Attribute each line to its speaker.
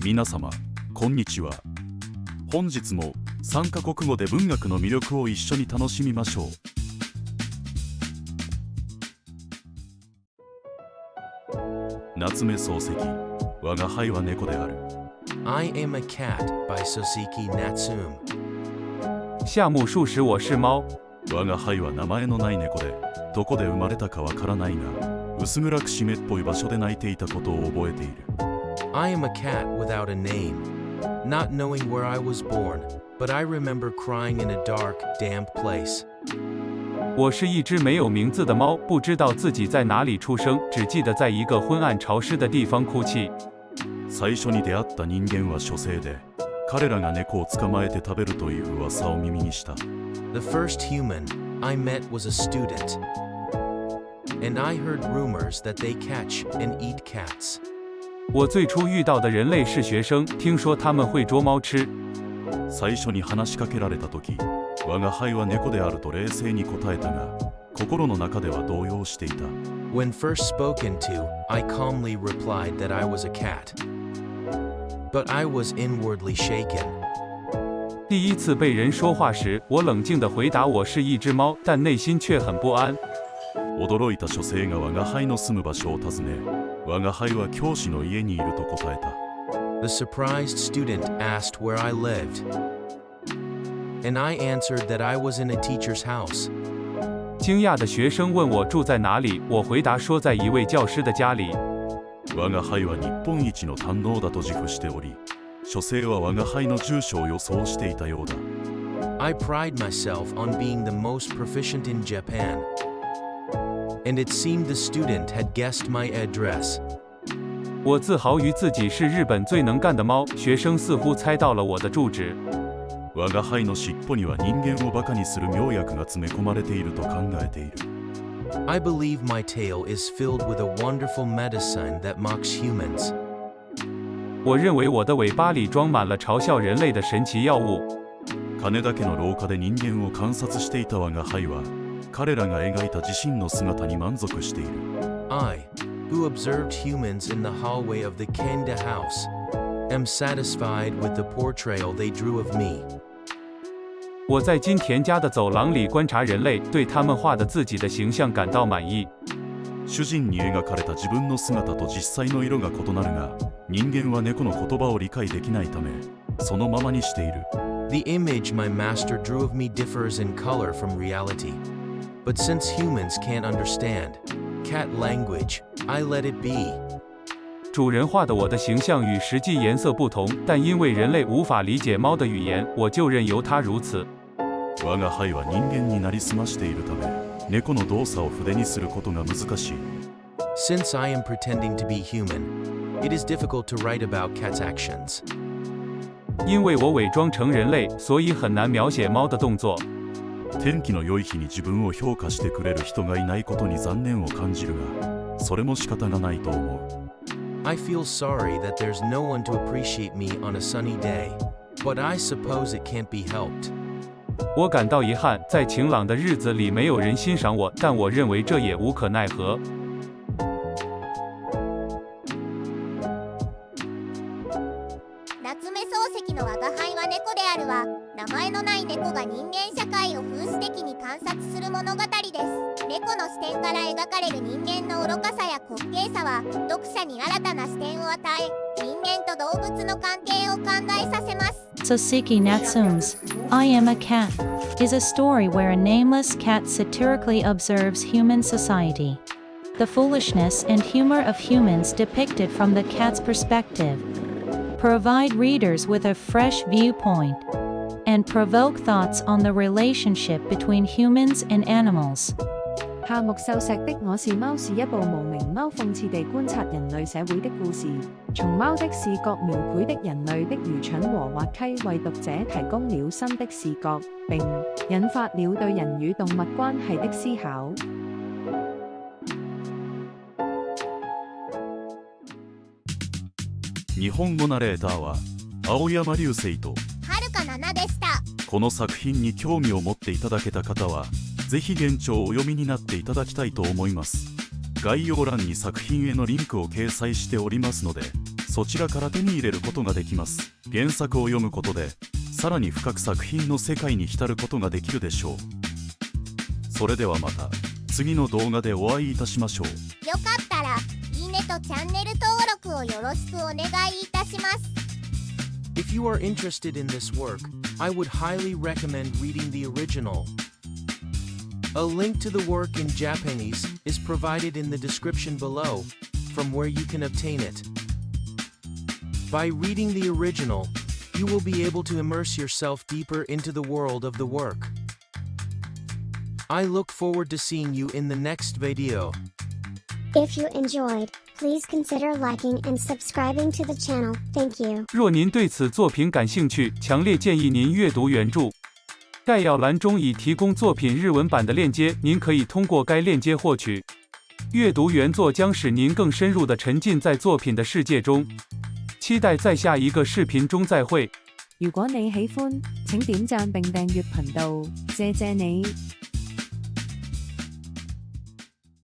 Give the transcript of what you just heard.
Speaker 1: 皆様、こんにちは。本日も三カ国語で文学の魅力を一緒に楽しみましょう。夏目漱石、我が輩は猫である。
Speaker 2: I am a cat by Soseki Natsume。
Speaker 3: 夏目漱石，我是猫。
Speaker 1: 我が輩は名前のない猫で、どこで生まれたかわからないが、薄暗く湿っぽい場所で泣いていたことを覚えている。
Speaker 2: I am a cat without a name, not knowing where I was born, but I remember crying in a dark, damp place。
Speaker 3: 我是一只没有名字的猫，不知道自己在哪里出生，只记得在一个昏暗潮湿的地方哭泣。
Speaker 1: 最初に出会った人間は書生で、彼らが猫を捕まえて食べるという噂を耳にした。
Speaker 2: The first human I met was a student, and I heard rumors that they catch and eat cats。
Speaker 3: 我最初遇到的人类是学生，听说他们会捉猫吃。
Speaker 1: 最初に話しかけられた時、我が輩は猫であると冷静に答えたが、心の中では動揺していた。
Speaker 2: When first spoken to, I calmly replied that I was a cat, but I was inwardly shaken。
Speaker 3: 第一次被人说话时，我冷静地回答我是一只猫，但内心却很不安。
Speaker 1: 驚いた書生が我が輩の住む場所を尋ね、我が輩は教師の家にいると答えた。
Speaker 2: The surprised student asked where I lived, and I answered that I was in a teacher's house。
Speaker 3: 惊讶的学生问我住在哪里，我回答说在一位教师的家里。
Speaker 1: 我が輩は日本一の堪能だと自負しており、書生は我が輩の住所を予想していたようだ。
Speaker 2: I pride myself on being the most proficient in Japan, and it seemed the student had guessed my address。
Speaker 3: 我自豪于自己是日本最能干的猫，学生似乎猜到了我的住址。
Speaker 1: 我が輩の尻尾には人間をバカにする妙薬が詰め込まれていると考えている。
Speaker 2: I believe my tail is filled with a wonderful medicine that mocks humans。
Speaker 3: 我認為我的尾巴裡裝滿了嘲笑人類的神奇藥物。
Speaker 1: 金田家の廊下で人間を観察していた我が輩は、彼らが描いた自身の姿に満足している。
Speaker 2: I, who observed humans in the hallway of the Kenda house, am satisfied with the portrayal they drew of me。
Speaker 3: 我在金田家的走廊裡觀察人類，對他們畫的自己的形象感到滿意。
Speaker 1: 主人に描かれた自分の姿と実際の色が異なるが、人間は猫の言葉を理解できないため、そのままにしている。
Speaker 2: The image my master drew of me differs in color from reality, but since humans can't understand cat language, I let it be。
Speaker 3: 主人畫的我的形象與實際顏色不同，但因為人類無法理解貓的語言，我就任由它如此。
Speaker 1: 我が輩は人間になりすましているため、猫の動作を筆にすることが難しい。
Speaker 2: Since I am pretending to be human, it is difficult to write about cats' actions。
Speaker 3: 因為我偽裝成人類，所以很難描寫貓的動作。
Speaker 1: 天気の良い日に自分を評価してくれる人がいないことに残念を感じるが、それも仕方がないと思う。
Speaker 2: I feel sorry that there's no one to appreciate me on a sunny day, but I suppose it can't be helped。
Speaker 3: 我感到遺憾，在晴朗的日子裡沒有人欣賞我，但我認為這也無可奈何。
Speaker 4: 夏目漱石の我が輩は猫であるは、名前のない猫が人間社会を風刺的に観察する物語です。猫の視点から描かれる人間の愚かさや滑稽さは、読者に新たな視点を与え、人間と動物の関係を考えさせます。
Speaker 5: Soseki Natsume's I Am a Cat is a story where a nameless cat satirically observes human society. The foolishness and humor of humans depicted from the cat's perspective provide readers with a fresh viewpoint and provoke thoughts on the relationship between humans and animals。
Speaker 6: 夏目漱石的《我是貓》是一部無名貓諷刺地觀察人類社會的故事，從貓的視覺描繪的人類的愚蠢和滑稽，為讀者提供了新的視覺，並引發了對人與動物關係的思考。
Speaker 1: 日本語ナレーターは青山流星と
Speaker 4: はるかななでした。
Speaker 1: この作品に興味を持っていただけた方は、ぜひ原著をお読みになっていただきたいと思います。概要欄に作品へのリンクを掲載しておりますので、そちらから手に入れることができます。原作を読むことでさらに深く作品の世界に浸ることができるでしょう。それではまた次の動画でお会いいたしましょう。
Speaker 4: よかったらいいねとチャンネル登録をよろしくお願いいたします。
Speaker 2: If you are interested in this work, I would highly recommend reading the original. A link to the work in Japanese is provided in the description below, from where you can obtain it. By reading the original, you will be able to immerse yourself deeper into the world of the work. I look forward to seeing you in the next video.
Speaker 7: If you enjoyed, please consider liking and subscribing to the channel. Thank you.
Speaker 3: 若您对此作品感兴趣，强烈建议您阅读原著。概要栏中已提供作品日文版的链接，您可以通过该链接获取。阅读原作将使您更深入地沉浸在作品的世界中。期待在下一个視頻中再會。
Speaker 6: 如果你喜歡，請點讚並訂閱頻道，謝謝你。